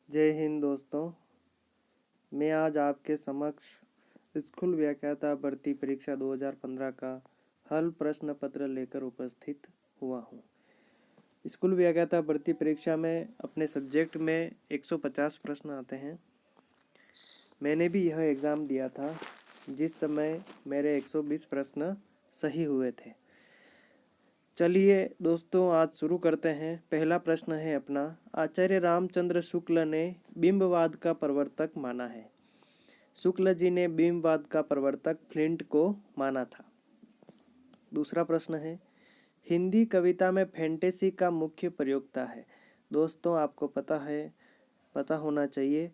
जय हिंद दोस्तों। मैं आज आपके समक्ष स्कूल व्याख्याता भर्ती परीक्षा 2015 का हल प्रश्न पत्र लेकर उपस्थित हुआ हूँ। स्कूल व्याख्याता भर्ती परीक्षा में अपने सब्जेक्ट में 150 प्रश्न आते हैं। मैंने भी यह एग्ज़ाम दिया था जिस समय मेरे 120 प्रश्न सही हुए थे। चलिए दोस्तों, आज शुरू करते हैं। पहला प्रश्न है अपना, आचार्य रामचंद्र शुक्ल ने बिंबवाद का प्रवर्तक माना है। शुक्ल जी ने बिंबवाद का प्रवर्तक फ्लिंट को माना था। दूसरा प्रश्न है, हिंदी कविता में फैंटेसी का मुख्य प्रयोक्ता है। दोस्तों, आपको पता होना चाहिए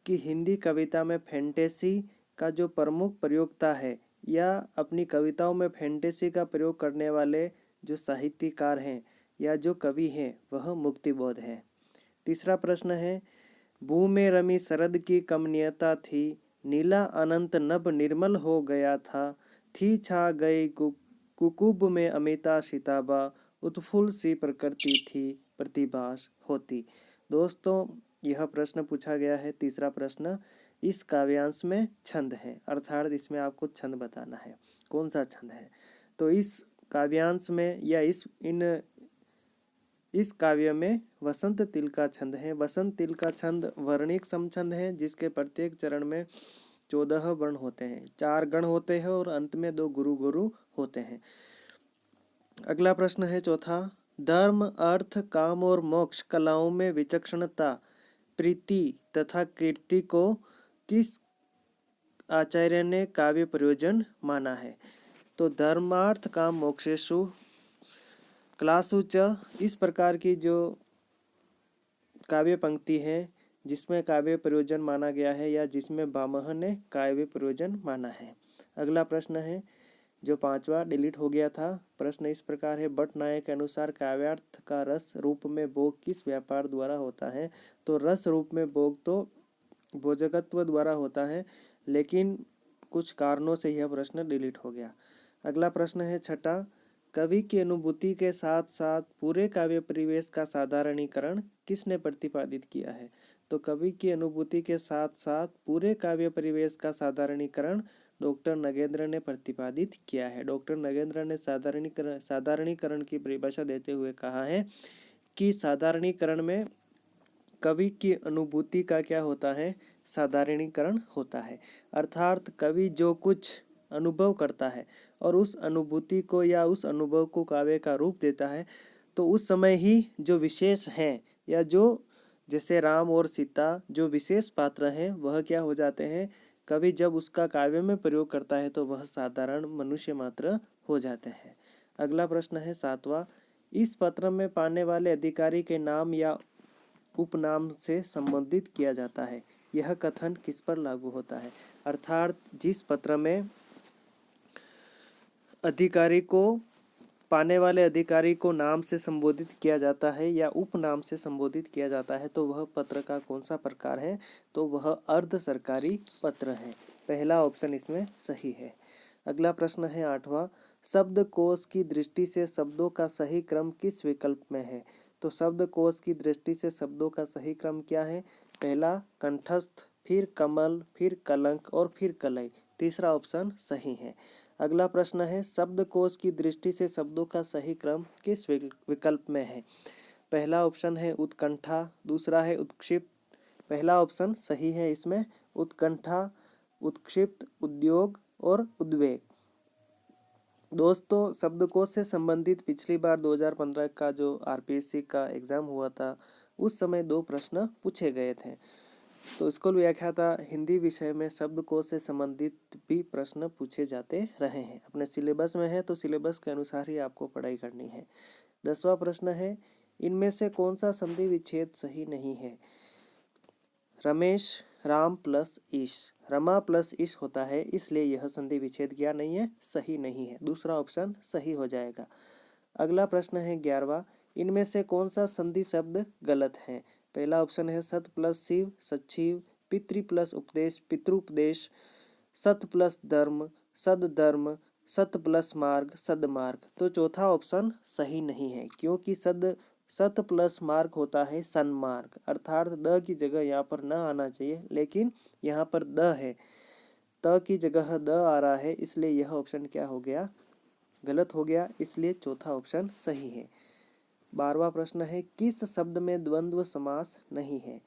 कि हिंदी कविता में फैंटेसी का जो प्रमुख प्रयोक्ता है या अपनी कविताओं में फैंटेसी का प्रयोग करने वाले जो साहित्यकार हैं या जो कवि हैं वह मुक्तिबोध है। तीसरा प्रश्न है, भू में रमी शरद की कमनीयता थी, नीला अनंत नभ निर्मल हो गया था, थी छा गई कुकुब में अमिता सिताबा, उत्फुल्ल सी प्रकृति थी प्रतिभास होती। दोस्तों, यह प्रश्न पूछा गया है। तीसरा प्रश्न, इस काव्यांश में छंद है, अर्थात इसमें आपको छंद बताना है, कौन सा छंद है। तो इस काव्यांश में या इस काव्य में वसंत तिल का छंद है। वसंत तिल का छंद वर्णिक समछंद है जिसके प्रत्येक चरण में 14 वर्ण होते हैं, 4 गण होते हैं और अंत में 2 गुरु गुरु होते हैं। अगला प्रश्न है चौथा, धर्म अर्थ काम और मोक्ष कलाओं में विचक्षणता प्रीति तथा कीर्ति को किस आचार्य ने काव्य प्रयोजन माना है। तो धर्मार्थ काम मोक्षेषु कलासु च, इस प्रकार की जो काव्य पंक्ति है जिसमें काव्य प्रयोजन माना गया है या जिसमें भामह ने काव्य प्रयोजन माना है। अगला प्रश्न है जो 5वां डिलीट हो गया था। प्रश्न इस प्रकार है, भट्ट नायक के अनुसार काव्यार्थ का रस रूप में भोग किस व्यापार द्वारा होता है। तो रस रूप में भोग तो भोजकत्व द्वारा होता है, लेकिन कुछ कारणों से यह प्रश्न डिलीट हो गया। अगला प्रश्न है छठा, कवि की अनुभूति के साथ साथ पूरे काव्य परिवेश का साधारणीकरण किसने प्रतिपादित किया है। तो कवि की अनुभूति के साथ साथ पूरे काव्य परिवेश का साधारणीकरण डॉक्टर नगेंद्र ने प्रतिपादित किया है। डॉक्टर नगेंद्र ने साधारणीकरण की परिभाषा देते हुए कहा है कि साधारणीकरण में कवि की अनुभूति का क्या होता है, साधारणीकरण होता है। अर्थात कवि जो कुछ अनुभव करता है और उस अनुभूति को या उस अनुभव को काव्य का रूप देता है, तो उस समय ही जो विशेष हैं या जो जैसे राम और सीता जो विशेष पात्र हैं वह क्या हो जाते हैं, कवि जब उसका काव्य में प्रयोग करता है तो वह साधारण मनुष्य मात्र हो जाते हैं। अगला प्रश्न है 7वां, इस पत्र में पाने वाले अधिकारी के नाम या उपनाम से संबोधित किया जाता है। यह कथन किस पर लागू होता है। अर्थात जिस पत्र में अधिकारी को पाने वाले अधिकारी को नाम से संबोधित किया जाता है या उपनाम से संबोधित किया जाता है तो वह पत्र का कौन सा प्रकार है। तो वह अर्ध सरकारी पत्र है। पहला ऑप्शन इसमें सही है। अगला प्रश्न है 8वां, शब्दकोश की दृष्टि से शब्दों का सही क्रम किस विकल्प में है। तो शब्दकोश की दृष्टि से शब्दों का सही क्रम क्या है। पहला कंठस्थ, फिर कमल, फिर कलंक और फिर कलय। तीसरा ऑप्शन सही है। अगला प्रश्न है, शब्दकोश की दृष्टि से शब्दों का सही क्रम किस विकल्प में है। पहला ऑप्शन है उत्कंठा, दूसरा है उत्क्षिप्त। पहला ऑप्शन सही है इसमें, उत्कंठा, उत्क्षिप्त, उद्योग और उद्वेग। दोस्तों, शब्दकोश से संबंधित पिछली बार 2015 का जो आरपीएससी का एग्जाम हुआ था उस समय 2 प्रश्न पूछे गए थे। तो स्कूल व्याख्याता हिंदी विषय में शब्दकोश से संबंधित भी प्रश्न पूछे जाते रहे हैं। अपने सिलेबस में है तो सिलेबस के अनुसार ही आपको पढ़ाई करनी है। 10वां प्रश्न है, इनमें से कौन सा संधि विच्छेद सही नहीं है। रमेश राम प्लस ईश, रमा प्लस ईश होता है, इसलिए यह संधि विच्छेद क्या नहीं है, सही नहीं है। दूसरा ऑप्शन सही हो जाएगा। अगला प्रश्न है 11वां, इनमें से कौन सा संधि शब्द गलत है। पहला ऑप्शन है सत प्लस शिव, सचिव, पितृ प्लस उपदेश, पितृपदेश, सत प्लस धर्म, सदधर्म, सत प्लस मार्ग, सदमार्ग। तो चौथा ऑप्शन सही नहीं है, क्योंकि सत प्लस मार्ग होता है सन्मार्ग, अर्थात द की जगह यहाँ पर न आना चाहिए, लेकिन यहाँ पर द है, त की जगह द आ रहा है, इसलिए यह ऑप्शन क्या हो गया, गलत हो गया, इसलिए चौथा ऑप्शन सही है। 12वां प्रश्न है, किस शब्द में द्वंद्व समास नहीं है?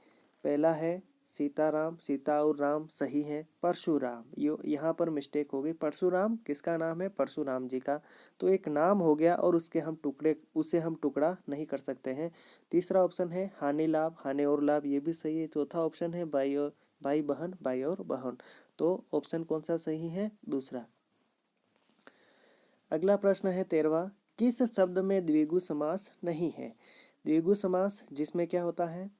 पहला है सीताराम, सीता और राम सही है। परशुराम, यहाँ पर मिस्टेक हो गई, परशुराम किसका नाम है? परशुराम जी का, तो एक नाम हो गया और उसे हम टुकड़ा नहीं कर सकते हैं। तीसरा ऑप्शन है हानि लाभ, हानि और लाभ, ये भी सही है। चौथा ऑप्शन है भाई और भाई बहन, भाई और बहन, तो ऑप्शन कौन सा सही है? दूसरा। अगला प्रश्न है 13वां, किस शब्द में द्विगु समास नहीं है? द्विगु समास जिसमें क्या होता है,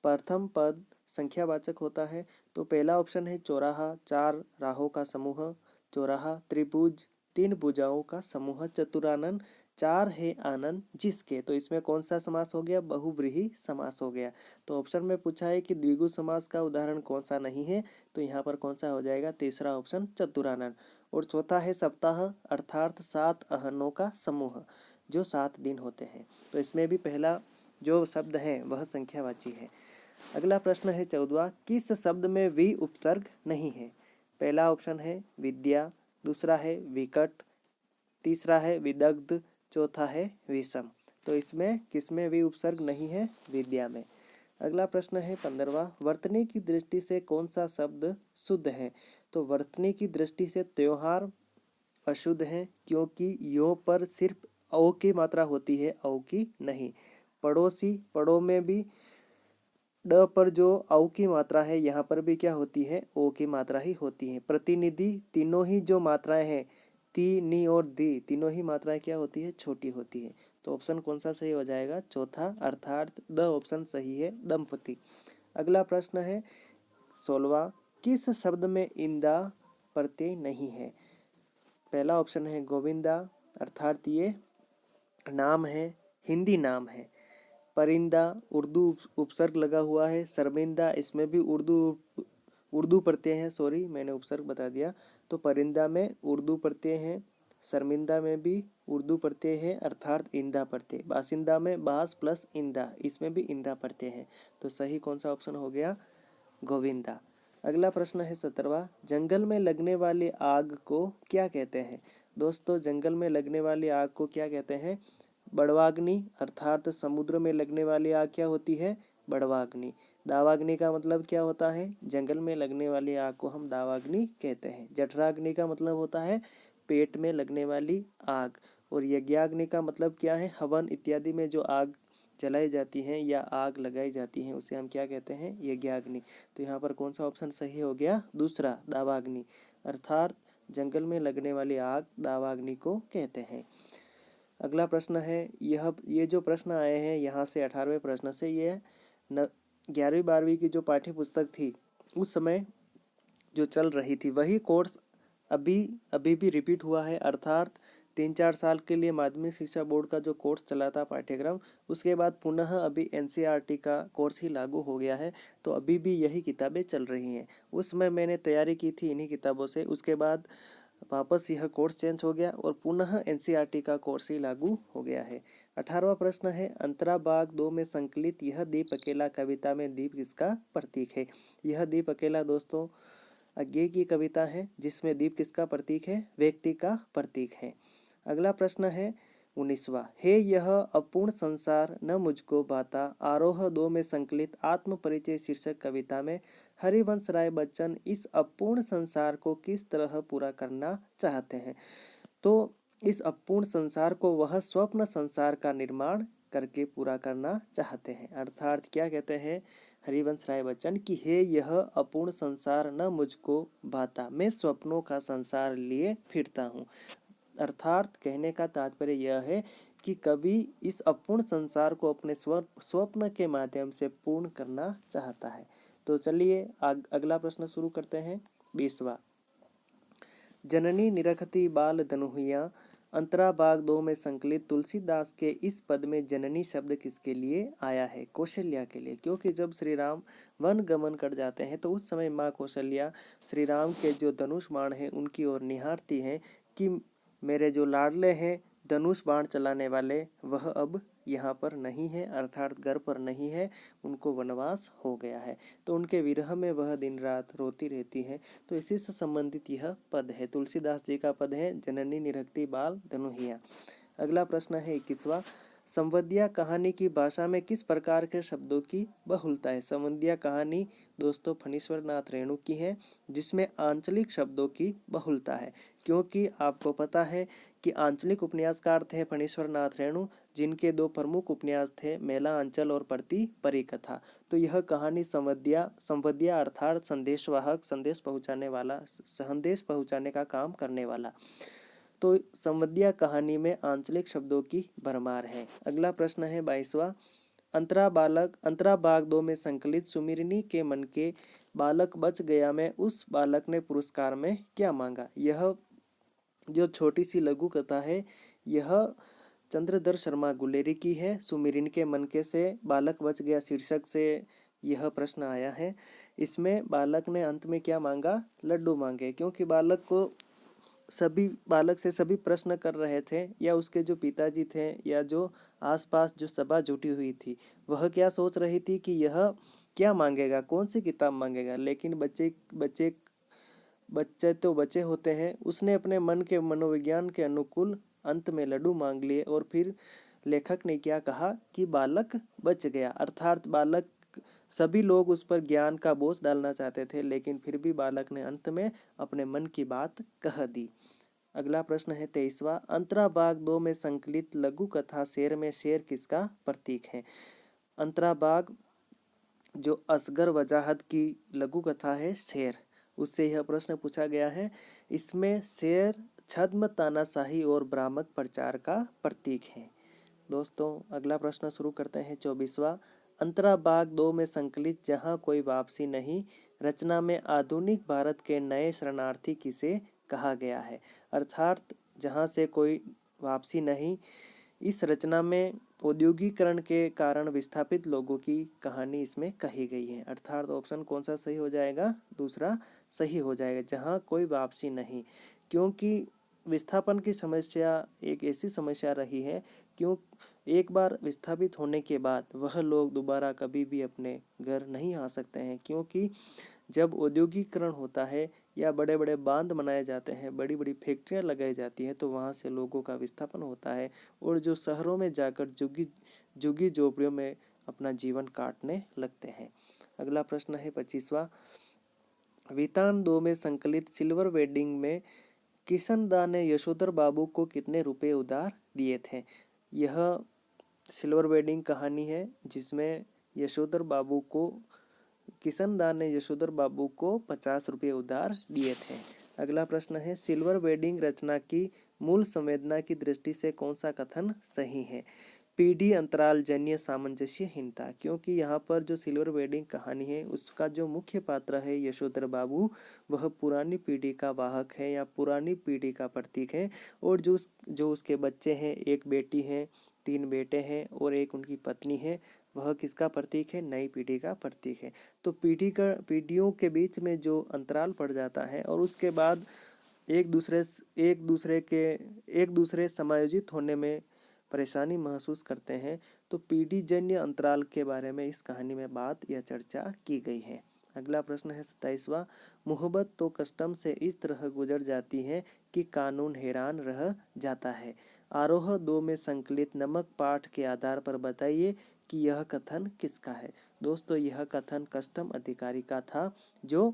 प्रथम पद संख्यावाचक होता है, तो पहला ऑप्शन है चौराहा, 4 राहों का समूह चौराहा, त्रिभुज 3 भुजाओं का समूह, चतुरानन 4 है आनन जिसके, तो इसमें कौन सा समास हो गया? बहुव्रीहि समास हो गया। तो ऑप्शन में पूछा है कि द्विगु समास का उदाहरण कौन सा नहीं है, तो यहाँ पर कौन सा हो जाएगा? तीसरा ऑप्शन चतुरानन। और चौथा है सप्ताह, अर्थात 7 अहनों का समूह जो 7 दिन होते हैं, तो इसमें भी पहला जो शब्द है वह संख्यावाची है। अगला प्रश्न है 14वां, किस शब्द में वी उपसर्ग नहीं है? पहला ऑप्शन है विद्या, दूसरा है विकट, तीसरा है विदग्ध, चौथा है विषम, तो इसमें किसमें वी उपसर्ग नहीं है? विद्या में। अगला प्रश्न है 15वां, वर्तनी की दृष्टि से कौन सा शब्द शुद्ध है? तो वर्तनी की दृष्टि से त्योहार अशुद्ध है, क्योंकि यो पर सिर्फ औ की मात्रा होती है, औ की नहीं। पड़ोसी, पड़ो में भी ड पर जो औ की मात्रा है, यहाँ पर भी क्या होती है? ओ की मात्रा ही होती है। प्रतिनिधि, तीनों ही जो मात्राएं हैं, ती, नी और दी, तीनों ही मात्राएं क्या होती है? छोटी होती है। तो ऑप्शन कौन सा सही हो जाएगा? चौथा, अर्थात द ऑप्शन सही है, दंपति। अगला प्रश्न है 16वां, किस शब्द में इंदा प्रत्यय नहीं है? पहला ऑप्शन है गोविंदा, अर्थात ये नाम है, हिंदी नाम है। परिंदा, उर्दू उपसर्ग लगा हुआ है। शर्मिंदा, इसमें भी उर्दू प्रत्यय है, सॉरी मैंने उपसर्ग बता दिया। तो परिंदा में उर्दू प्रत्यय है, शर्मिंदा में भी उर्दू प्रत्यय है, अर्थात इंदा प्रत्यय। बासिंदा में बास प्लस इंदा, इसमें भी इंदा प्रत्यय है, तो सही कौन सा ऑप्शन हो गया? गोविंदा। अगला प्रश्न है 17वां, जंगल में लगने वाली आग को क्या कहते हैं? दोस्तों, जंगल में लगने वाली आग को क्या कहते हैं? बड़वाग्नि, अर्थात समुद्र में लगने वाली आग क्या होती है? बड़वाग्नि। दावाग्नि का मतलब क्या होता है? जंगल में लगने वाली आग को हम दावाग्नि कहते हैं। जठराग्नि का मतलब होता है पेट में लगने वाली आग। और यज्ञाग्नि का मतलब क्या है? हवन इत्यादि में जो आग जलाई जाती है या आग लगाई जाती है, उसे हम क्या कहते हैं? यज्ञाग्नि। तो यहाँ पर कौन सा ऑप्शन सही हो गया? दूसरा, दावाग्नि, अर्थात जंगल में लगने वाली आग दावाग्नि को कहते हैं। अगला प्रश्न है, ये जो प्रश्न आए हैं यहाँ से 18वें प्रश्न से, ये 11वीं 12वीं की जो पाठ्य पुस्तक थी उस समय जो चल रही थी वही कोर्स अभी भी रिपीट हुआ है, अर्थात 3-4 साल के लिए माध्यमिक शिक्षा बोर्ड का जो कोर्स चला था पाठ्यक्रम, उसके बाद पुनः अभी एनसीईआरटी का कोर्स ही लागू हो गया है, तो अभी भी यही किताबें चल रही हैं। उस समय मैंने तैयारी की थी इन्हीं किताबों से, उसके बाद वापस यह कोर्स चेंज हो गया और पुनः एनसीईआरटी का कोर्स ही लागू हो गया है। 18वां प्रश्न है, अंतरा बाग 2 में संकलित यह दीप अकेला कविता में दीप किसका प्रतीक है? यह दीप अकेला दोस्तों अज्ञे की कविता है, जिसमें दीप किसका प्रतीक है? व्यक्ति का प्रतीक है। अगला प्रश्न है 19वां, हे यह अपूर्ण संसार न मुझको भाता आरोह 2 में संकलित आत्म परिचय शीर्षक कविता में हरिवंश राय बच्चन इस अपूर्ण संसार को किस तरह पूरा करना चाहते हैं? तो इस अपूर्ण संसार को वह स्वप्न संसार का निर्माण करके पूरा करना चाहते हैं, अर्थात क्या कहते हैं हरिवंश राय बच्चन कि हे यह अपूर्ण संसार न मुझको भाता, मैं स्वप्नों का संसार लिए फिरता हूँ। अर्थात कहने का तात्पर्य यह है कि कवि इस अपूर्ण संसार को अपने स्वप्न के माध्यम से पूर्ण करना चाहता है। तो चलिए अगला प्रश्न शुरू करते हैं। 20वां, जननी निरखती बाल दनुहिया अंतरा बाग 2 में संकलित तुलसीदास के इस पद में जननी शब्द किसके लिए आया है? कौशल्या के लिए, क्योंकि जब श्री राम वन गमन कर जाते हैं तो उस समय माँ कौशल्या श्री राम के जो धनुष बाण हैं उनकी ओर निहारती हैं कि मेरे जो लाडले हैं धनुष बाण चलाने वाले, वह अब यहाँ पर नहीं है, अर्थात घर पर नहीं है, उनको वनवास हो गया है। तो उनके विरह में वह दिन रात रोती रहती है। तो इसी से संबंधित यह पद है, तुलसीदास जी का पद है, जननी निरखती बाल धनुहिया। अगला प्रश्न है 21वां, संवध्या कहानी की भाषा में किस प्रकार के शब्दों की बहुलता है। संवध्या कहानी दोस्तों फणीश्वर नाथ रेणु की है, जिसमें आंचलिक शब्दों की बहुलता है, क्योंकि आपको पता है कि आंचलिक उपन्यासकार थे फणीश्वर नाथ रेणु, जिनके दो प्रमुख उपन्यास थे मेला अंचल और प्रति परिकथा। तो यह कहानी संवध्या अर्थात संदेशवाहक, संदेश पहुँचाने वाला, संदेश पहुँचाने का काम करने वाला। तो संवध्या कहानी में आंचलिक शब्दों की भरमार है। अगला प्रश्न है 22वां, अंतरा भाग 2 में संकलित सुमिरनी के मन के बालक बच गया में उस बालक ने पुरस्कार में क्या मांगा। यह जो छोटी सी लघु कथा है, यह चंद्रधर शर्मा गुलेरी की है। सुमिरन के मन के से बालक बच गया शीर्षक से यह प्रश्न आया है। इसमें बालक ने अंत में क्या मांगा, लड्डू मांगे, क्योंकि बालक से सभी प्रश्न कर रहे थे, या उसके जो पिताजी थे या जो आसपास जो सभा जुटी हुई थी, वह क्या सोच रही थी कि यह क्या मांगेगा, कौन सी किताब मांगेगा। लेकिन बच्चे तो बच्चे होते हैं, उसने अपने मन के मनोविज्ञान के अनुकूल अंत में लड्डू मांग लिए। और फिर लेखक ने क्या कहा कि बालक बच गया, अर्थात बालक, सभी लोग उस पर ज्ञान का बोझ डालना चाहते थे, लेकिन फिर भी बालक ने अंत में अपने मन की बात कह दी। अगला प्रश्न है 23वां, अंतरा भाग 2 में संकलित लघु कथा शेर में शेर किसका प्रतीक है। अंतरा भाग जो असगर वजाहत की लघु कथा है शेर, उससे यह प्रश्न पूछा गया है। इसमें शेर छद्म, तानाशाही और भ्रामक प्रचार का प्रतीक है। दोस्तों अगला प्रश्न शुरू करते हैं 24वां, अंतरा भाग 2 में संकलित जहाँ कोई वापसी नहीं रचना में आधुनिक भारत के नए शरणार्थी किसे कहा गया है। अर्थात जहाँ से कोई वापसी नहीं, इस रचना में औद्योगिकरण के कारण विस्थापित लोगों की कहानी इसमें कही गई है। अर्थात ऑप्शन कौन सा सही हो जाएगा, दूसरा सही हो जाएगा, जहाँ कोई वापसी नहीं। क्योंकि विस्थापन की समस्या एक ऐसी समस्या रही है, क्यों एक बार विस्थापित होने के बाद वह लोग दोबारा कभी भी अपने घर नहीं आ सकते हैं। क्योंकि जब औद्योगिकरण होता है या बड़े बड़े बांध बनाए जाते हैं, बड़ी बड़ी फैक्ट्रियां लगाई जाती हैं, तो वहाँ से लोगों का विस्थापन होता है और जो शहरों में जाकर झुग्गी झोपड़ियों में अपना जीवन काटने लगते हैं। अगला प्रश्न है 25वां, वितान 2 में संकलित सिल्वर वेडिंग में किशन दा ने यशोधर बाबू को कितने रुपए उधार दिए थे। यह सिल्वर वेडिंग कहानी है, जिसमें यशोधर बाबू को किशन दा ने यशोधर बाबू को 50 रुपये उधार दिए थे। अगला प्रश्न है, सिल्वर वेडिंग रचना की मूल संवेदना की दृष्टि से कौन सा कथन सही है। पीढ़ी अंतराल जन्य सामंजस्यहीनता, क्योंकि यहाँ पर जो सिल्वर वेडिंग कहानी है, उसका जो मुख्य पात्र है यशोधर बाबू, वह पुरानी पीढ़ी का वाहक है या पुरानी पीढ़ी का प्रतीक है। और जो उसके बच्चे हैं, एक बेटी है, 3 बेटे हैं और एक उनकी पत्नी है, वह किसका प्रतीक है, नई पीढ़ी का प्रतीक है। तो पीढ़ियों के बीच में जो अंतराल पड़ जाता है और उसके बाद एक दूसरे समायोजित होने में परेशानी महसूस करते हैं, तो पीढ़ी जन्य अंतराल के बारे में इस कहानी में बात या चर्चा की गई है। अगला प्रश्न है 27वां, मोहब्बत तो कस्टम से इस तरह गुजर जाती है कि कानून हैरान रह जाता है। आरोह 2 में संकलित नमक पाठ के आधार पर बताइए कि यह कथन किसका है। दोस्तों यह कथन कस्टम अधिकारी का था, जो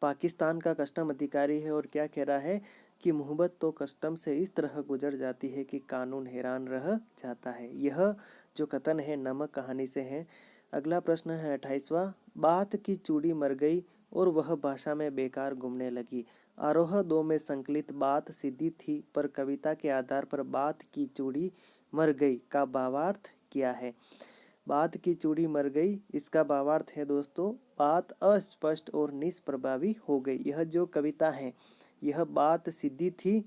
पाकिस्तान का कस्टम अधिकारी है और क्या कह रहा है कि मोहब्बत तो कस्टम से इस तरह गुजर जाती है कि कानून हैरान रह जाता है। यह जो कथन है नमक कहानी से है। अगला प्रश्न है 28वां, बात की चूड़ी मर गई और वह भाषा में बेकार घूमने लगी। आरोह 2 में संकलित बात सीधी थी पर कविता के आधार पर बात की चूड़ी मर गई का भावार्थ क्या है। बात की चूड़ी मर गई, इसका भावार्थ है दोस्तों, बात अस्पष्ट और निष्प्रभावी हो गई। यह जो कविता है, यह बात सीधी थी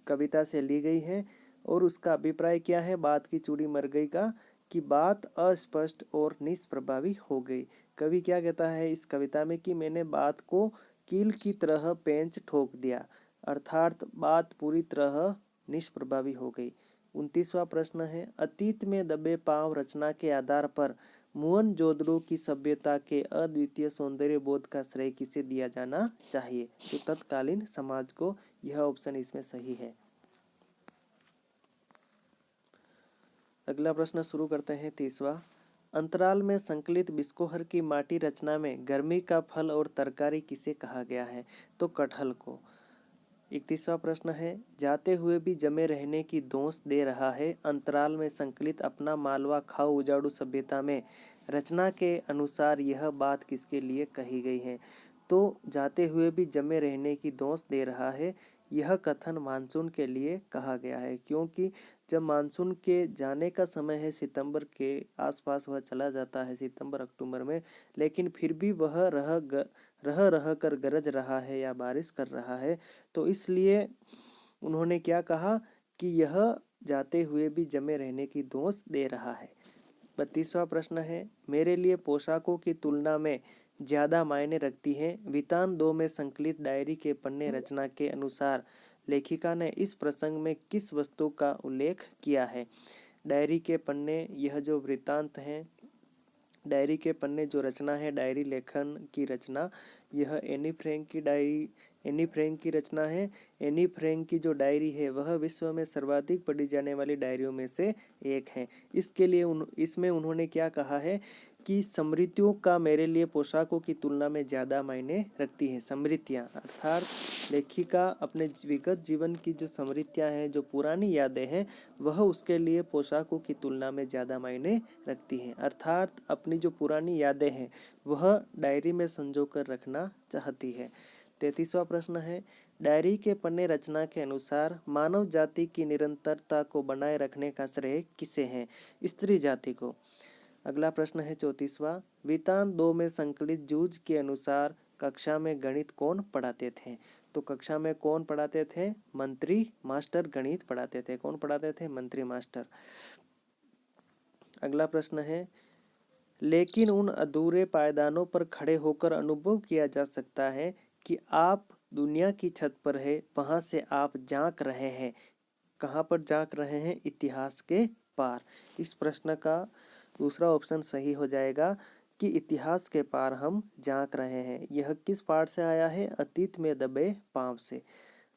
कविता से ली गई है और उसका अभिप्राय क्या है बात की चूड़ी मर गई का, कि बात अस्पष्ट और निष्प्रभावी हो गई। कवि क्या कहता है इस कविता में कि मैंने बात को कील की तरह पेंच ठोक दिया, अर्थात बात पूरी तरह निष्प्रभावी हो गई। 29वां प्रश्न है, अतीत में दबे पांव रचना के आधार पर मोहनजोदड़ो की सभ्यता के अद्वितीय सौंदर्य बोध का श्रेय किसे दिया जाना चाहिए? तो तत्कालीन समाज को। यह ऑप्शन इसमें सही है। अगला प्रश्न शुरू करते हैं 30वां। अंतराल में संकलित बिस्कोहर की माटी रचना में गर्मी का फल और तरकारी किसे कहा गया है? तो कटहल को। 31वां प्रश्न है, जाते हुए भी जमे रहने की दोष दे रहा है अंतराल में संकलित अपना मालवा खाओ उजाड़ू सभ्यता में रचना के अनुसार यह बात किसके लिए कही गई है? तो जाते हुए भी जमे रहने की दोष दे रहा है, यह कथन मानसून के लिए कहा गया है, क्योंकि जब मानसून के जाने का समय है सितंबर के आसपास, वह चला जाता है सितंबर अक्टूबर में, लेकिन फिर भी वह रह कर गरज रहा है या बारिश कर रहा है, तो इसलिए उन्होंने क्या कहा कि यह जाते हुए भी जमे रहने की दोष दे रहा है। 32वां प्रश्न है, मेरे लिए पोशाकों की तुलना में ज्यादा मायने रखती है वितान 2 में संकलित डायरी के पन्ने रचना के अनुसार लेखिका ने इस प्रसंग में किस वस्तु का उल्लेख किया है? डायरी के पन्ने, यह जो वृत्तांत हैं, डायरी के पन्ने जो रचना है, डायरी लेखन की रचना, यह एनी फ्रैंक की रचना है। एनी फ्रैंक की जो डायरी है वह विश्व में सर्वाधिक पढ़ी जाने वाली डायरियों में से एक है। इसके लिए इसमें उन्होंने क्या कहा है कि समृद्धियों का मेरे लिए पोशाकों की तुलना में ज़्यादा मायने रखती है। समृद्धियाँ अर्थात लेखिका अपने विगत जीवन की जो समृद्धियाँ हैं, जो पुरानी यादें हैं, वह उसके लिए पोशाकों की तुलना में ज़्यादा मायने रखती हैं। अर्थात अपनी जो पुरानी यादें हैं वह डायरी में संजो कर रखना चाहती है। 33वां प्रश्न है, डायरी के पन्ने रचना के अनुसार मानव जाति की निरंतरता को बनाए रखने का श्रेय किसे है? स्त्री जाति को। अगला प्रश्न है 34वां, वितान 2 में संकलित जूझ के अनुसार कक्षा में गणित कौन पढ़ाते थे? तो कक्षा में कौन पढ़ाते थे? मंत्री मास्टर गणित पढ़ाते थे। कौन पढ़ाते थे? मंत्री मास्टर। अगला प्रश्न है, लेकिन उन अधूरे पायदानों पर खड़े होकर अनुभव किया जा सकता है कि आप दुनिया की छत पर है, वहां से आप झांक रहे हैं। कहाँ पर झांक रहे हैं? इतिहास के पार। इस प्रश्न का दूसरा ऑप्शन सही हो जाएगा कि इतिहास के पार हम झांक रहे हैं। यह किस पाठ से आया है? अतीत में दबे पांव से।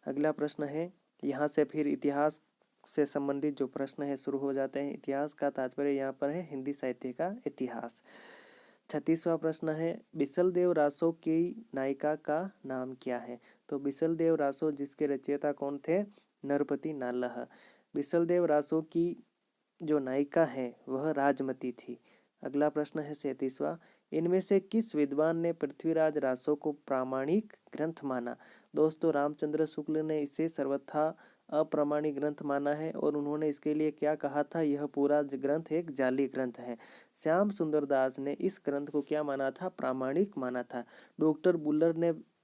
अगला प्रश्न है, यहाँ से फिर इतिहास से संबंधित जो प्रश्न है शुरू हो जाते हैं। इतिहास का तात्पर्य यहाँ पर है हिंदी साहित्य का इतिहास। 36वां प्रश्न है, बिसलदेव रासो की नायिका का नाम क्या है? तो बिसलदेव रासो जिसके रचयिता कौन थे? नरपति नालह। बिसलदेव रासो की जो नायिका है वह राजमती थी। अगला प्रश्न है 37वां, इनमें से किस विद्वान ने पृथ्वीराज रासो को प्रामाणिक ग्रंथ माना? दोस्तों, रामचंद्र शुक्ल ने इसे सर्वथा अप्रामाणिक ग्रंथ माना है और उन्होंने इसके लिए क्या कहा था? यह पूरा ग्रंथ एक जाली ग्रंथ है। श्याम सुंदर दास ने इस ग्रंथ को क्या माना था? प्रामाणिक माना था। डॉक्टर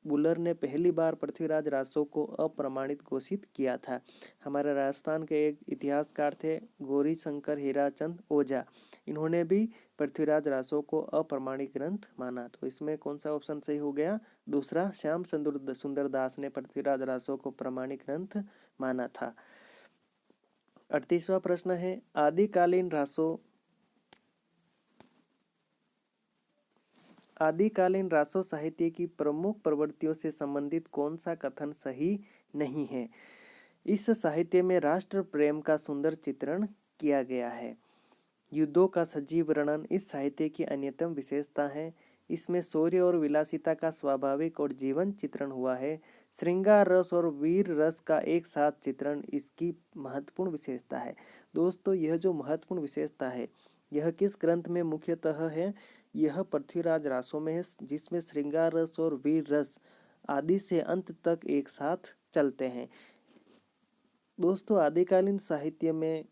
बुलर ने पहली बार पृथ्वीराज रासो को अप्रमाणित घोषित किया था। हमारे राजस्थान के एक इतिहासकार थे गौरी शंकर हीराचंद ओझा, इन्होंने भी पृथ्वीराज रासो को अप्रमाणिक ग्रंथ माना। तो इसमें कौन सा ऑप्शन सही हो गया? दूसरा, श्याम सुंदर दास ने पृथ्वीराज रासो को प्रमाणिक ग्रंथ माना था। 38वां प्रश्न है, आदिकालीन रासो साहित्य की प्रमुख प्रवृत्तियों से संबंधित कौन सा कथन सही नहीं है? इस साहित्य में राष्ट्र प्रेम का सुंदर चित्रण किया गया है। युद्धों का सजीव वर्णन इस साहित्य की अन्यतम विशेषता है। इसमें शौर्य और विलासिता का स्वाभाविक और जीवन चित्रण हुआ है। श्रृंगार रस और वीर रस का एक साथ चित्रण इसकी महत्वपूर्ण विशेषता है। दोस्तों, यह जो महत्वपूर्ण विशेषता है यह किस ग्रंथ में मुख्यतः है? यह पृथ्वीराज रासो में है, जिसमें श्रृंगार रस और वीर रस आदि से अंत तक एक साथ चलते हैं। दोस्तों, आदिकालीन साहित्य में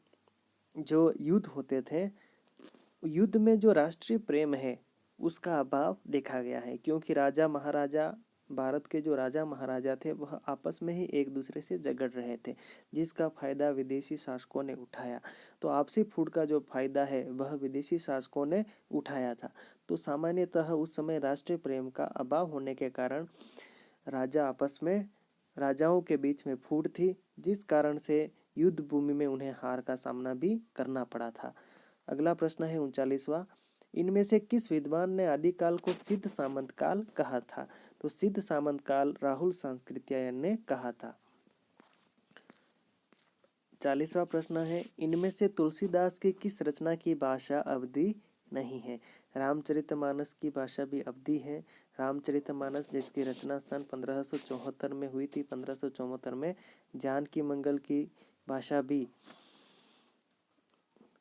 जो युद्ध होते थे, युद्ध में जो राष्ट्रीय प्रेम है उसका अभाव देखा गया है, क्योंकि राजा महाराजा, भारत के जो राजा महाराजा थे वह आपस में ही एक दूसरे से झगड़ रहे थे, जिसका फायदा विदेशी शासकों ने उठाया। तो आपसी फूट का जो फायदा है वह विदेशी शासकों ने उठाया था। तो सामान्यतः उस समय राष्ट्रीय प्रेम का अभाव होने के कारण राजाओं के बीच में फूट थी, जिस कारण से युद्ध भूमि में उन्हें हार का सामना भी करना पड़ा था। अगला प्रश्न है 39वां, इनमें से किस विद्वान ने आदिकाल को सिद्ध सामंत काल कहा था? तो सिद्ध सामंत काल राहुल सांस्कृत्यायन ने कहा था। 40वां प्रश्न है, इनमें से तुलसीदास की किस रचना की भाषा अवधी नहीं है? रामचरितमानस की भाषा भी अवधी है। रामचरितमानस जिसकी रचना सन 1574 में हुई थी, 1574 में, जानकी मंगल की भाषा भी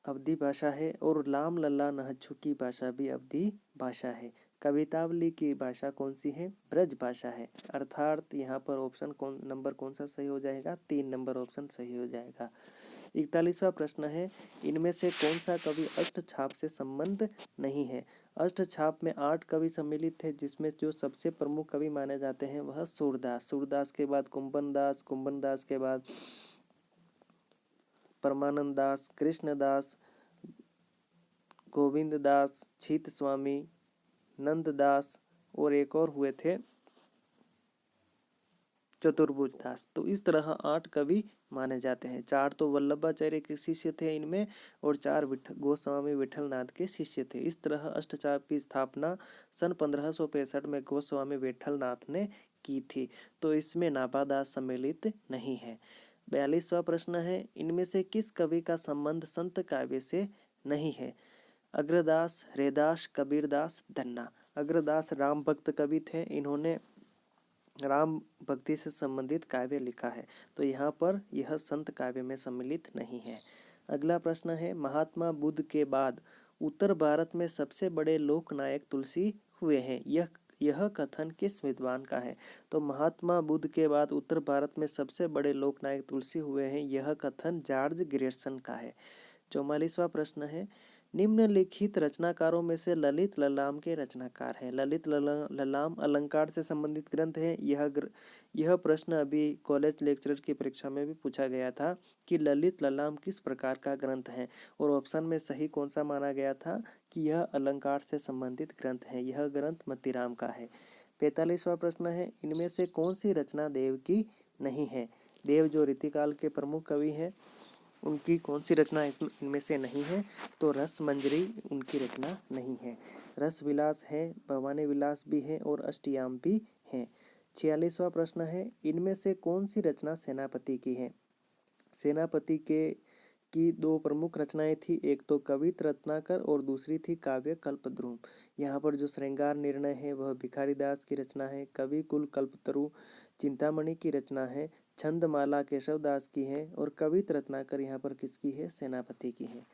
अवधी भाषा है, और राम लल्ला नहच्छू की भाषा भी अवधी भाषा है। कवितावली की भाषा कौन सी है? ब्रज भाषा है। अर्थात यहाँ पर ऑप्शन नंबर कौन सा सही हो जाएगा? 3 नंबर ऑप्शन सही हो जाएगा। 41वां प्रश्न है, इनमें से कौन सा कवि अष्टछाप से संबंध नहीं है? अष्टछाप में 8 कवि सम्मिलित थे, जिसमें जो सबसे प्रमुख कवि माने जाते हैं वह सूरदास, सूरदास के बाद कुंभन दास, कुंभन दास के बाद परमानंद दास, कृष्णदास, गोविंद दास, छीत स्वामी, नंद दास, और एक और हुए थे चतुर्भुज दास। तो इस तरह 8 कवि माने जाते हैं। 4 तो वल्लभाचार्य के शिष्य थे इनमें, और 4 गोस्वामी विठलनाथ के शिष्य थे। इस तरह अष्टचाप की स्थापना सन 1565 में गोस्वामी विठलनाथ ने की थी। तो इसमें नाभादास सम्मिलित नहीं है। 42वां प्रश्न है, इनमें से किस कवि का संबंध संत काव्य से नहीं है? अग्रदास, हृदास, कबीरदास, धन्ना। अग्रदास राम भक्त कवि थे, इन्होंने राम भक्ति से संबंधित काव्य लिखा है। तो यहाँ पर यह संत काव्य में सम्मिलित नहीं है। अगला प्रश्न है, महात्मा बुद्ध के बाद उत्तर भारत में सबसे बड़े लोकनायक तुलसी हुए हैं, यह कथन किस विद्वान का है? तो महात्मा बुद्ध के बाद उत्तर भारत में सबसे बड़े लोकनायक तुलसी हुए हैं, यह कथन जॉर्ज ग्रियर्सन का है। 44वां प्रश्न है, निम्नलिखित रचनाकारों में से ललित ललाम के रचनाकार हैं। ललित ललाम अलंकार से संबंधित ग्रंथ है। यह प्रश्न अभी कॉलेज लेक्चरर की परीक्षा में भी पूछा गया था कि ललित ललाम किस प्रकार का ग्रंथ है, और ऑप्शन में सही कौन सा माना गया था कि यह अलंकार से संबंधित ग्रंथ है। यह ग्रंथ मतीराम का है। 45वां प्रश्न है, इनमें से कौन सी रचना देव की नहीं है? देव जो रीतिकाल के प्रमुख कवि हैं, उनकी कौन सी रचना इनमें से नहीं है? तो रस मंजरी उनकी रचना नहीं है। रस विलास है, भवानी विलास भी है, और अष्टयाम भी है। 46वां प्रश्न है, इनमें से कौन सी रचना सेनापति की है? सेनापति की 2 प्रमुख रचनाएं थी, एक तो कवित रत्नाकर और दूसरी थी काव्य कल्पद्रुम। यहाँ पर जो श्रृंगार निर्णय है वह भिखारीदास की रचना है। कवि कुल कल्पतरु चिंतामणि की रचना है। छंदमाला केशवदास की है, और कवित रत्नाकर यहाँ पर किसकी है? सेनापति की है।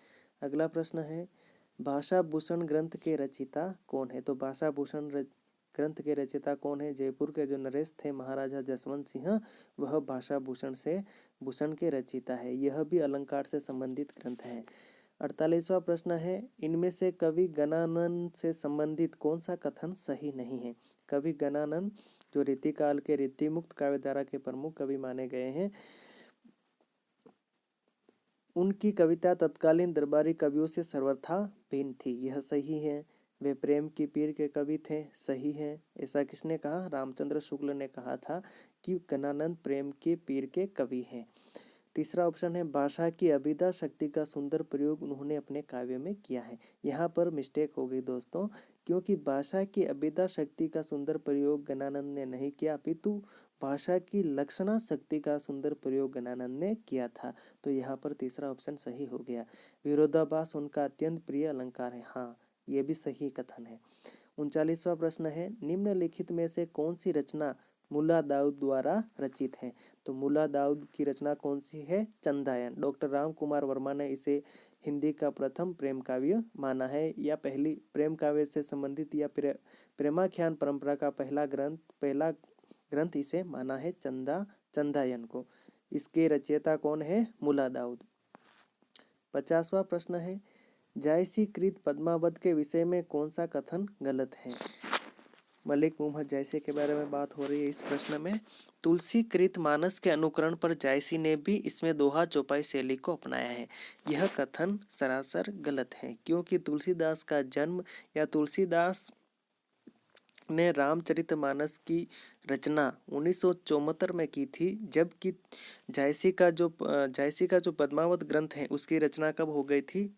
अगला प्रश्न है, भाषा भूषण ग्रंथ के रचयिता कौन है? तो भाषा भूषण ग्रंथ के रचयिता कौन है? जयपुर के जो नरेश थे महाराजा जसवंत सिंह, वह भाषा भूषण के रचयिता है। यह भी अलंकार से संबंधित ग्रंथ है। 48वां प्रश्न है, इनमें से कवि गणानन से संबंधित कौन सा कथन सही नहीं है? कवि गणानन जो रीतिकाल के रीतिमुक्त काव्यधारा के प्रमुख कवि माने गए हैं, उनकी कविता तत्कालीन दरबारी कवियों से सर्वथा भिन्न थी, यह सही है। वे प्रेम की पीर के कवि थे, सही है। ऐसा किसने कहा? रामचंद्र शुक्ल ने कहा था कि गणानंद प्रेम के पीर के कवि हैं। तीसरा ऑप्शन है, भाषा की अभिधा शक्ति का सुंदर प्रयोग उन्होंने अपने काव्य में किया है। यहाँ पर मिस्टेक हो गई दोस्तों, क्योंकि भाषा की अभिधा शक्ति का सुंदर प्रयोग गणानंद ने नहीं किया, अपितु भाषा की लक्षणा शक्ति का सुंदर प्रयोग गणानंद ने किया था। तो यहाँ पर तीसरा ऑप्शन सही हो गया। विरोधाभास उनका अत्यंत प्रिय अलंकार है। हाँ, ये भी सही कथन है। 39वां प्रश्न है, निम्नलिखित में से कौन सी रचना मुल्ला दाऊद द्वारा रचित है? तो मुल्ला दाऊद की रचना कौन सी है? चंदायन। डॉक्टर राम कुमार वर्मा ने इसे हिंदी का प्रथम प्रेम काव्य माना है, या पहली प्रेम काव्य से संबंधित या प्रेमाख्यान परंपरा का पहला ग्रंथ इसे माना है चंदायन को। इसके रचयिता कौन है? मुल्ला दाऊद। 50वां प्रश्न है, जायसी कृत पद्मावत के विषय में कौन सा कथन गलत है? मलिक मोहम्मद जायसी के बारे में बात हो रही है इस प्रश्न में। तुलसी कृत मानस के अनुकरण पर जायसी ने भी इसमें दोहा चौपाई शैली को अपनाया है, यह कथन सरासर गलत है, क्योंकि तुलसीदास का जन्म या तुलसीदास ने रामचरितमानस की रचना 1974 में की थी, जबकि जायसी का जो पद्मावत ग्रंथ है उसकी रचना कब हो गई थी?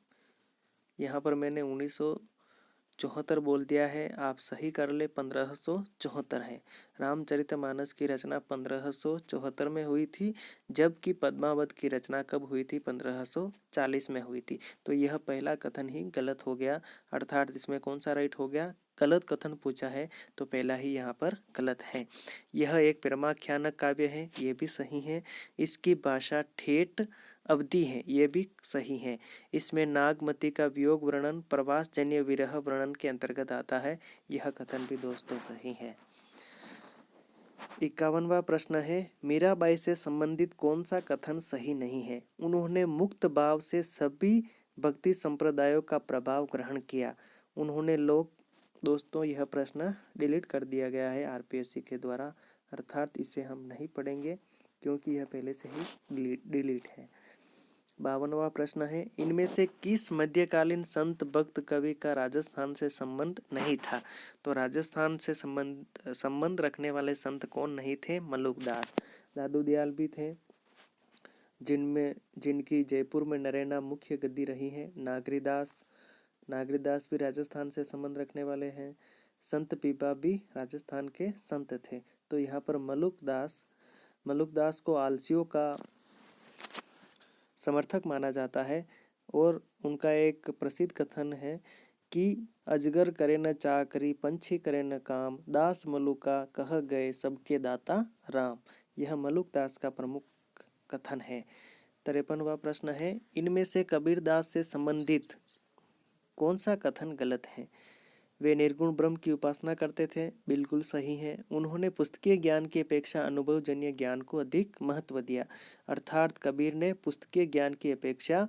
यहाँ पर मैंने 1974 बोल दिया है, आप सही कर ले, 1574 है। रामचरितमानस की रचना 1574 में हुई थी, जबकि पद्मावत की रचना कब हुई थी? 1540 में हुई थी। तो यह पहला कथन ही गलत हो गया, अर्थात इसमें कौन सा राइट हो गया? गलत कथन पूछा है तो पहला ही यहाँ पर गलत है। यह एक परमाख्यानक काव्य है, ये भी सही है। इसकी भाषा ठेठ अवधि है, ये भी सही है। इसमें नागमती का वियोग वर्णन प्रवास जन्य विरह वर्णन के अंतर्गत आता है, यह कथन भी दोस्तों सही है। 51वां प्रश्न है, मीराबाई से संबंधित कौन सा कथन सही नहीं है? उन्होंने मुक्त भाव से सभी भक्ति संप्रदायों का प्रभाव ग्रहण किया। उन्होंने लोग दोस्तों यह प्रश्न डिलीट कर दिया गया है आरपीएससी के द्वारा, अर्थात इसे हम नहीं पढ़ेंगे क्योंकि यह पहले से ही डिलीट है। 52वां प्रश्न है, इनमें से किस मध्यकालीन संत भक्त कवि का राजस्थान से संबंध नहीं था? तो राजस्थान से संबंध रखने वाले संत कौन नहीं थे? मलुकदास। दादू दयाल भी थे, जिनकी जयपुर में नरेना मुख्य गद्दी रही है। नागरीदास भी राजस्थान से संबंध रखने वाले हैं। संत पीपा भी राजस्थान के संत थे। तो यहाँ पर मलुकदास को आलसियों का समर्थक माना जाता है, और उनका एक प्रसिद्ध कथन है कि अजगर करे न चाकरी, पंछी करे न काम, दास मलुका कह गए सबके दाता राम। यह मलुकदास का प्रमुख कथन है। 53वां प्रश्न है, इनमें से कबीरदास से संबंधित कौन सा कथन गलत है? वे निर्गुण ब्रह्म की उपासना करते थे, बिल्कुल सही है। उन्होंने पुस्तकीय ज्ञान की अपेक्षा अनुभवजन्य ज्ञान को अधिक महत्व दिया, अर्थात कबीर ने पुस्तकीय ज्ञान की अपेक्षा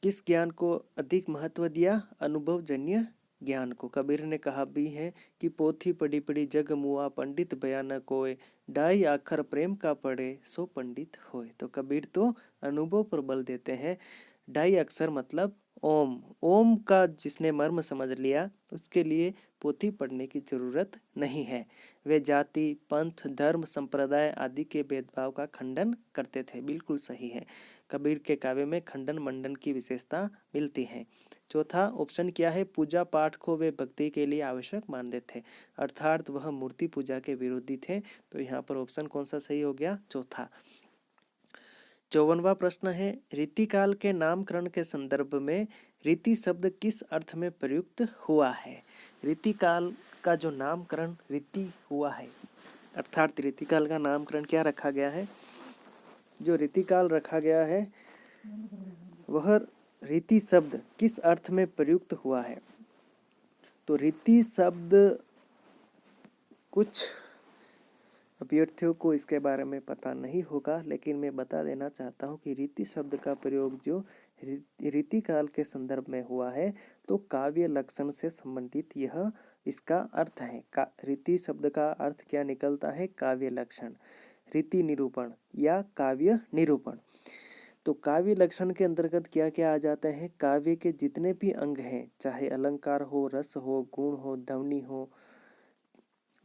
किस ज्ञान को अधिक महत्व दिया? अनुभवजन्य ज्ञान को। कबीर ने कहा भी है कि पोथी पढ़ी पढ़ी जग मुआ, पंडित भया न कोय, ढाई आखर प्रेम का पढ़े सो पंडित होए। तो कबीर तो अनुभव पर बल देते हैं। ढाई अक्षर मतलब ओम का जिसने मर्म समझ लिया उसके लिए पोथी पढ़ने की जरूरत नहीं है। वे जाति, पंथ, धर्म, संप्रदाय आदि के भेदभाव का खंडन करते थे, बिल्कुल सही है। कबीर के काव्य में खंडन मंडन की विशेषता मिलती है। चौथा ऑप्शन क्या है? पूजा पाठ को वे भक्ति के लिए आवश्यक मानते थे, अर्थात वह मूर्ति पूजा के विरोधी थे। तो यहाँ पर ऑप्शन कौन सा सही हो गया? चौथा। 54वां प्रश्न है, रीतिकाल के नामकरण के संदर्भ में रीति शब्द किस अर्थ में प्रयुक्त हुआ है? रीतिकाल का जो नामकरण रीति हुआ है, अर्थात रीतिकाल का नामकरण क्या रखा गया है? जो रीतिकाल रखा गया है वह रीति शब्द किस अर्थ में प्रयुक्त हुआ है? तो रीति शब्द, कुछ अभ्यर्थियों को इसके बारे में पता नहीं होगा, लेकिन मैं बता देना चाहता हूँ कि रीति शब्द का प्रयोग जो रीतिकाल के संदर्भ में हुआ है तो काव्य लक्षण से संबंधित यह इसका अर्थ है। रीति शब्द का अर्थ क्या निकलता है? काव्य लक्षण, रीति निरूपण या काव्य निरूपण। तो काव्य लक्षण के अंतर्गत क्या क्या आ जाते हैं? काव्य के जितने भी अंग हैं, चाहे अलंकार हो, रस हो, गुण हो,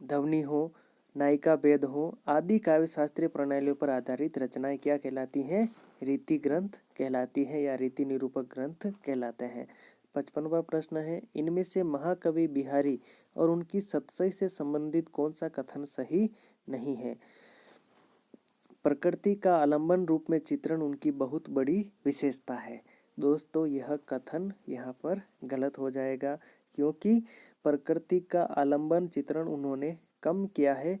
ध्वनि हो, नायिका भेद हो, आदि काव्य शास्त्रीय प्रणालियों पर आधारित रचनाएं क्या कहलाती हैं? रीति ग्रंथ कहलाती है या रीति निरूपक ग्रंथ कहलाते हैं। 55वां प्रश्न है, इनमें से महाकवि बिहारी और उनकी सतसई से संबंधित कौन सा कथन सही नहीं है? प्रकृति का आलंबन रूप में चित्रण उनकी बहुत बड़ी विशेषता है। दोस्तों यह कथन यहाँ पर गलत हो जाएगा, क्योंकि प्रकृति का आलंबन चित्रण उन्होंने कम किया है,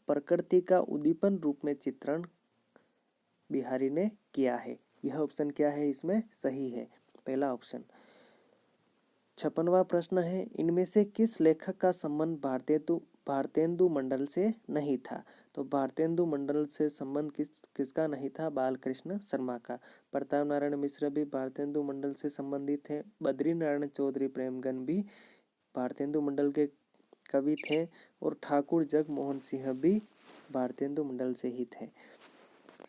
प्रकृति का उद्दीपन रूप में चित्रण बिहारी ने किया है। यह ऑप्शन क्या है? इसमें सही है पहला ऑप्शन। 56वां प्रश्न है, इनमें से किस लेखक का संबंध भारतेंदु मंडल से नहीं था? तो भारतेंदु मंडल से संबंध किसका नहीं था? बालकृष्ण शर्मा का। प्रताप नारायण मिश्र भी भारतेंदु मंडल से संबंधित थे। बद्री नारायण चौधरी प्रेमगन भी भारतेंदु मंडल के कवि थे, और ठाकुर जगमोहन सिंह भी भारतेंदु मंडल से ही थे।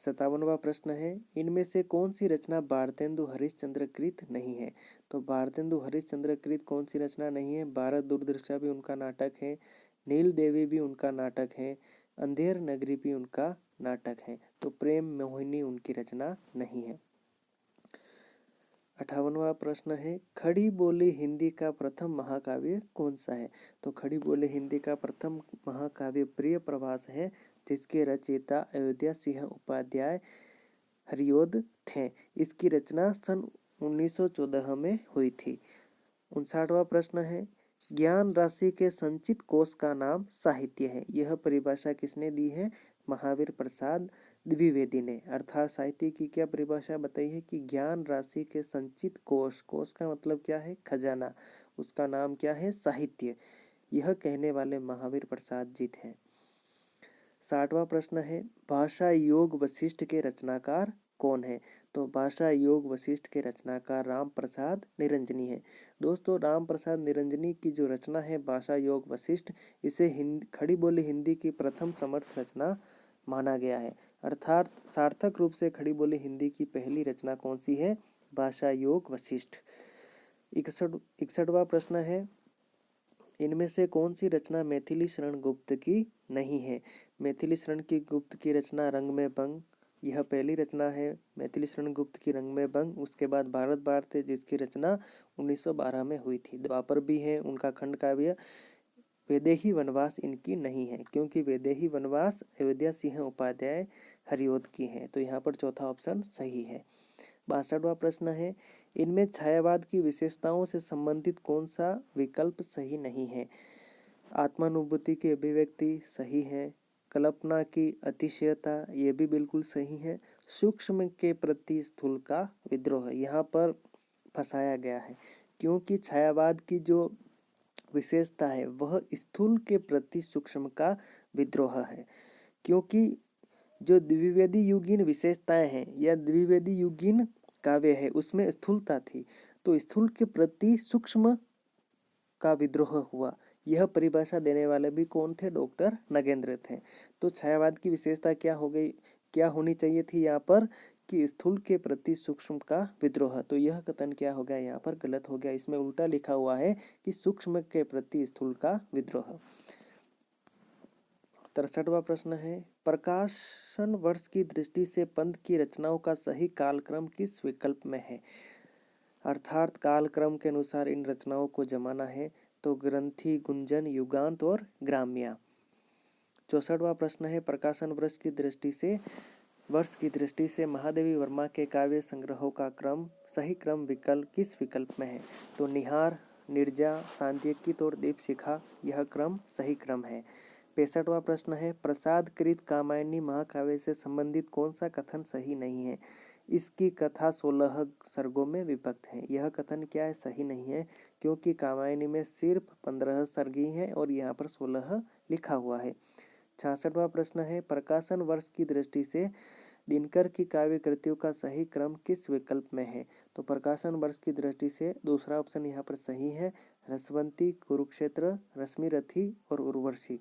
57वां प्रश्न है, इनमें से कौन सी रचना भारतेंदु हरिश्चंद्रकृत नहीं है? तो भारतेंदु हरिश्चंद्रकृत कौन सी रचना नहीं है? भारत दुर्दशा भी उनका नाटक है, नील देवी भी उनका नाटक है, अंधेर नगरी भी उनका नाटक है। तो प्रेम मोहिनी उनकी रचना नहीं है। 58वां प्रश्न है, खड़ी बोली हिंदी का प्रथम महाकाव्य कौन सा है? तो खड़ी बोली हिंदी का प्रथम महाकाव्य प्रिय प्रवास है, जिसके रचयिता अयोध्या सिंह उपाध्याय हरिऔध थे। इसकी रचना सन 1914 में हुई थी। 59वां प्रश्न है, ज्ञान राशि के संचित कोश का नाम साहित्य है। यह परिभाषा किसने दी है? महावीर प्रसाद द्विवेदी ने। अर्थात साहित्य की क्या परिभाषा बताई है कि ज्ञान राशि के संचित कोश, कोश का मतलब क्या है? खजाना, उसका नाम क्या है? साहित्य। यह कहने वाले महावीर प्रसाद जी थे। 60वां प्रश्न है, भाषा योग वशिष्ठ के रचनाकार कौन है? तो भाषा योग वशिष्ठ के रचनाकार राम प्रसाद निरंजनी है। दोस्तों, राम प्रसाद निरंजनी की जो रचना है भाषा योग वशिष्ठ, इसे खड़ी बोली हिंदी की प्रथम समर्थ रचना माना गया है। अर्थात सार्थक रूप से खड़ी बोली हिंदी की पहली रचना कौन सी है? भाषा योग वशिष्ठ। 61वां प्रश्न है, इनमें से कौन सी रचना मैथिली शरण गुप्त की नहीं है? मैथिली शरण की गुप्त की रचना रंग में भंग, यह पहली रचना है मैथिली शरण गुप्त की, रंग में भंग। उसके बाद भारत भारत है, जिसकी रचना 1912 में हुई थी। द्वापर भी है उनका खंड काव्य। वैदेही वनवास इनकी नहीं है, क्योंकि वैदेही वनवास अयोध्या सिंह उपाध्याय हरिऔध की है। तो यहाँ पर चौथा ऑप्शन सही है। 62वां प्रश्न है, इनमें छायावाद की विशेषताओं से संबंधित कौन सा विकल्प सही नहीं है? आत्मानुभूति की अभिव्यक्ति सही है, कल्पना की अतिशयता ये भी बिल्कुल सही है, सूक्ष्म के प्रति स्थूल का विद्रोह यहाँ पर फंसाया गया है, क्योंकि छायावाद की जो विशेषता है वह स्थूल के प्रति सूक्ष्म का विद्रोह है। क्योंकि जो द्विवेदी युगीन विशेषताएं हैं या द्विवेदी युगीन काव्य है उसमें स्थूलता थी, तो स्थूल के प्रति सूक्ष्म का विद्रोह हुआ। यह परिभाषा देने वाले भी कौन थे? डॉक्टर नगेंद्र थे। तो छायावाद की विशेषता क्या हो गई, क्या होनी चाहिए थी यहाँ पर कि स्थूल के प्रति सूक्ष्म का विद्रोह। तो यह कथन क्या हो गया? यहाँ पर गलत हो गया। इसमें उल्टा लिखा हुआ है कि सूक्ष्म के प्रति स्थूल का विद्रोह। 63वां प्रश्न है, प्रकाशन वर्ष की दृष्टि से पंत की रचनाओं का सही कालक्रम किस विकल्प में है? अर्थात कालक्रम के अनुसार इन रचनाओं को जमाना है। तो ग्रंथि, गुंजन, युगांत और ग्राम्या। 64वां प्रश्न है, प्रकाशन वर्ष की दृष्टि से महादेवी वर्मा के काव्य संग्रहों का क्रम, सही क्रम विकल्प किस विकल्प में है? तो निहार, निर्जा, सांध्यकित और दीपशिखा, यह क्रम सही क्रम है। 65वां प्रश्न है, प्रसाद कृत कामायनी महाकाव्य से संबंधित कौन सा कथन सही नहीं है? इसकी कथा 16 सर्गों में विभक्त है। यह कथन क्या है? सही नहीं है, क्योंकि कामायनी में सिर्फ 15 सर्ग ही हैं और यहाँ पर 16 लिखा हुआ है। 66वां प्रश्न है, प्रकाशन वर्ष की दृष्टि से दिनकर की काव्य कृतियों का सही क्रम किस विकल्प में है? तो प्रकाशन वर्ष की दृष्टि से दूसरा ऑप्शन यहाँ पर सही है, रसवंती, कुरुक्षेत्र, रश्मिरथी और उर्वशी।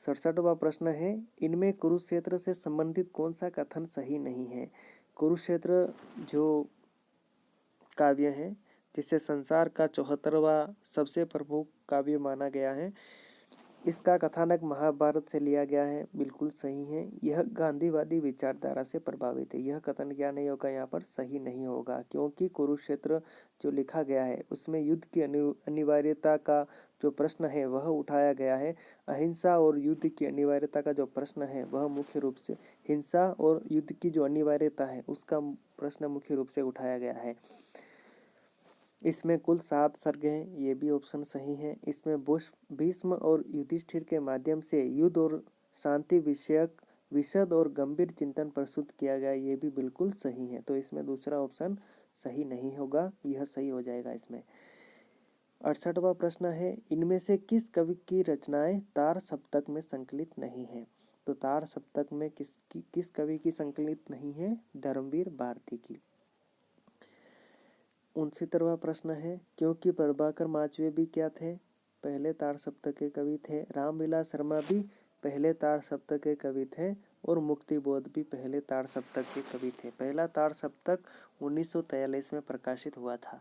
67वां प्रश्न है, इनमें कुरुक्षेत्र से संबंधित कौन सा कथन सही नहीं है? कुरुक्षेत्र जो काव्य है जिसे संसार का 74वां सबसे प्रमुख काव्य माना गया है, इसका कथानक महाभारत से लिया गया है, बिल्कुल सही है। यह गांधीवादी विचारधारा से प्रभावित है। यह कथन क्या नहीं होगा? यहाँ पर सही नहीं होगा, क्योंकि कुरुक्षेत्र जो लिखा गया है उसमें युद्ध की अनिवार्यता का जो प्रश्न है वह उठाया गया है। अहिंसा और युद्ध की अनिवार्यता का जो प्रश्न है वह मुख्य रूप से, हिंसा और युद्ध की जो अनिवार्यता है उसका प्रश्न मुख्य रूप से उठाया गया है। इसमें कुल 7 सर्ग हैं, ये भी ऑप्शन सही है। इसमें भीष्म और युधिष्ठिर के माध्यम से युद्ध और शांति विषयक विशद और गंभीर चिंतन प्रस्तुत किया गया, ये भी बिल्कुल सही है। तो इसमें दूसरा ऑप्शन सही नहीं होगा, यह सही हो जाएगा इसमें। 68वां प्रश्न है, इनमें से किस कवि की रचनाएं तार सप्तक में संकलित नहीं है? तो तार सप्तक में किस कवि की संकलित नहीं है? धर्मवीर भारती की। 69वां प्रश्न है, क्योंकि प्रभाकर माचवे भी क्या थे? पहले तार सप्तक के कवि थे। रामविलास शर्मा भी पहले तार सप्तक के कवि थे और मुक्तिबोध भी पहले ताड़ सप्तक के कवि थे। पहला ताड़ सप्तक 1943 में प्रकाशित हुआ था।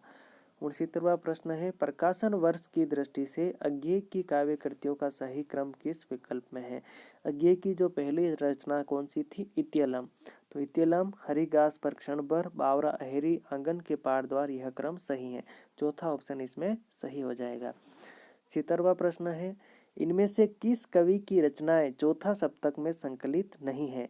69वां प्रश्न है, प्रकाशन वर्ष की दृष्टि से अज्ञेय की काव्य कृतियों का सही क्रम किस विकल्प में है? अज्ञेय की जो पहली रचना कौन सी थी? इत्यलम। तो इत्यलम, हरिघास पर क्षण भर, बावरा अहेरी, आंगन के पार द्वार, यह क्रम सही है। चौथा ऑप्शन इसमें सही हो जाएगा। 70वां प्रश्न है, इनमें से किस कवि की रचनाएं चौथा सप्तक में संकलित नहीं है?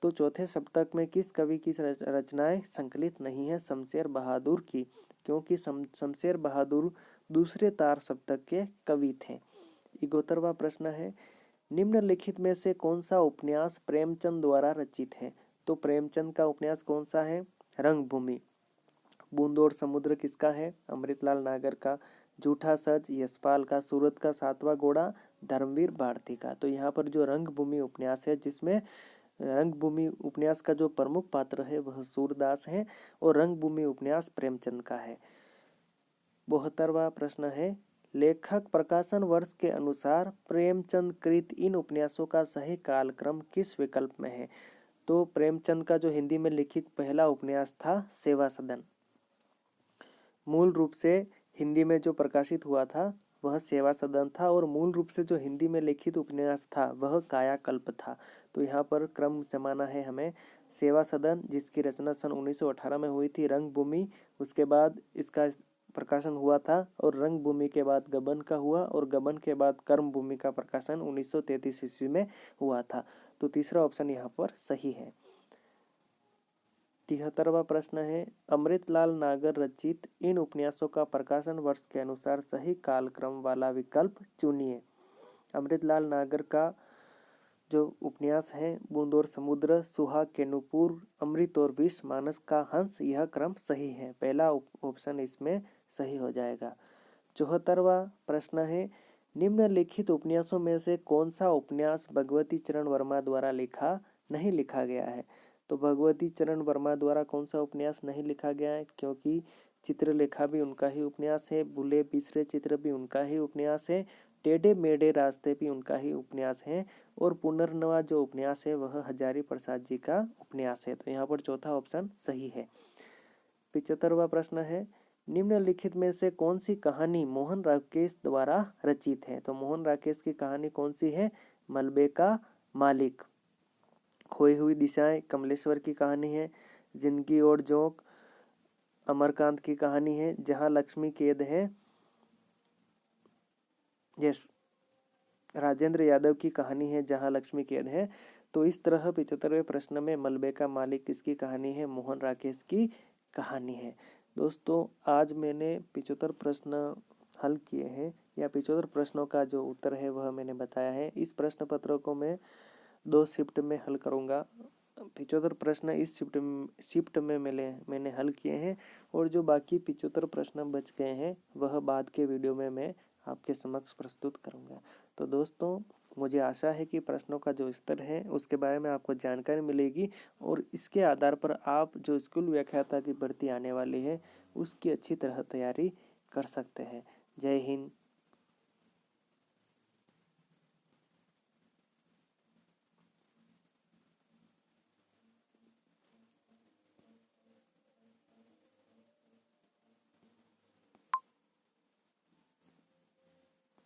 तो चौथे सप्तक में किस कवि की रचनाएं संकलित नहीं है? शमशेर बहादुर की, क्योंकि शमशेर बहादुर दूसरे तार सप्तक के कवि थे। 71वां प्रश्न है, निम्नलिखित में से कौन सा उपन्यास प्रेमचंद द्वारा रचित है? तो प्रेमचंद का उपन्यास कौन सा है? रंगभूमि। बूंद और समुद्र किसका है? अमृतलाल नागर का। झूठा सच यशपाल का। सूरत का सातवां घोड़ा धर्मवीर भारती का। तो यहाँ पर जो रंगभूमि उपन्यास है, जिसमें रंगभूमि उपन्यास का जो प्रमुख पात्र है वह सूरदास है और रंगभूमि उपन्यास प्रेमचंद का है। 72वां प्रश्न है, लेखक प्रकाशन वर्ष के अनुसार प्रेमचंद कृत इन उपन्यासों का सही कालक्रम किस विकल्प में है? तो प्रेमचंद का जो हिंदी में लिखित पहला उपन्यास था सेवा सदन। मूल रूप से हिंदी में जो प्रकाशित हुआ था वह सेवा सदन था और मूल रूप से जो हिंदी में लिखित उपन्यास था वह कायाकल्प था। तो यहाँ पर क्रम जमाना है हमें। सेवा सदन, जिसकी रचना सन 1918 में हुई थी। रंगभूमि, उसके बाद इसका प्रकाशन हुआ था और रंगभूमि के बाद गबन का हुआ और गबन के बाद कर्मभूमि का प्रकाशन 1933 ईस्वी में हुआ था। तो तीसरा ऑप्शन यहाँ पर सही है। 73वां प्रश्न है, अमृतलाल नागर रचित इन उपन्यासों का प्रकाशन वर्ष के अनुसार सही कालक्रम वाला विकल्प चुनिए। अमृतलाल नागर का जो उपन्यास है बूंद और समुद्र, सुहाग के नुपुर, अमृत और विष, मानस का हंस, यह क्रम सही है। पहला ऑप्शन इसमें सही हो जाएगा। 74वां प्रश्न है, निम्नलिखित उपन्यासों में से कौन सा उपन्यास भगवती चरण वर्मा द्वारा नहीं लिखा गया है? तो भगवती चरण वर्मा द्वारा कौन सा उपन्यास नहीं लिखा गया है? क्योंकि चित्रलेखा भी उनका ही उपन्यास है, भूले बिसरे चित्र भी उनका ही उपन्यास है, टेढ़े मेढ़े रास्ते भी उनका ही उपन्यास है और पुनर्नवा जो उपन्यास है वह हजारी प्रसाद जी का उपन्यास है। तो यहाँ पर चौथा ऑप्शन सही है। 75वां प्रश्न है, निम्नलिखित में से कौन सी कहानी मोहन राकेश द्वारा रचित है? तो मोहन राकेश की कहानी कौन सी है? मलबे का मालिक। खोई हुई दिशाएं कमलेश्वर की कहानी है। जिंदगी और जोंक अमरकांत की कहानी है। जहां लक्ष्मी कैद है यश राजेंद्र यादव की कहानी है। जहां लक्ष्मी कैद है। तो इस तरह 75वें प्रश्न में मलबे का मालिक किसकी कहानी है? मोहन राकेश की कहानी है। दोस्तों, आज मैंने 75 प्रश्न हल किए हैं या 75 प्रश्नों का जो उत्तर है वह मैंने बताया है। इस प्रश्न पत्र को मैं 2 शिफ्ट में हल करूँगा। 75 प्रश्न इस शिफ्ट में मैंने हल किए हैं और जो बाकी 75 प्रश्न बच गए हैं वह बाद के वीडियो में मैं आपके समक्ष प्रस्तुत करूँगा। तो दोस्तों, मुझे आशा है कि प्रश्नों का जो स्तर है उसके बारे में आपको जानकारी मिलेगी और इसके आधार पर आप जो स्कूल व्याख्याता की भर्ती आने वाली है उसकी अच्छी तरह तैयारी कर सकते हैं। जय हिंद,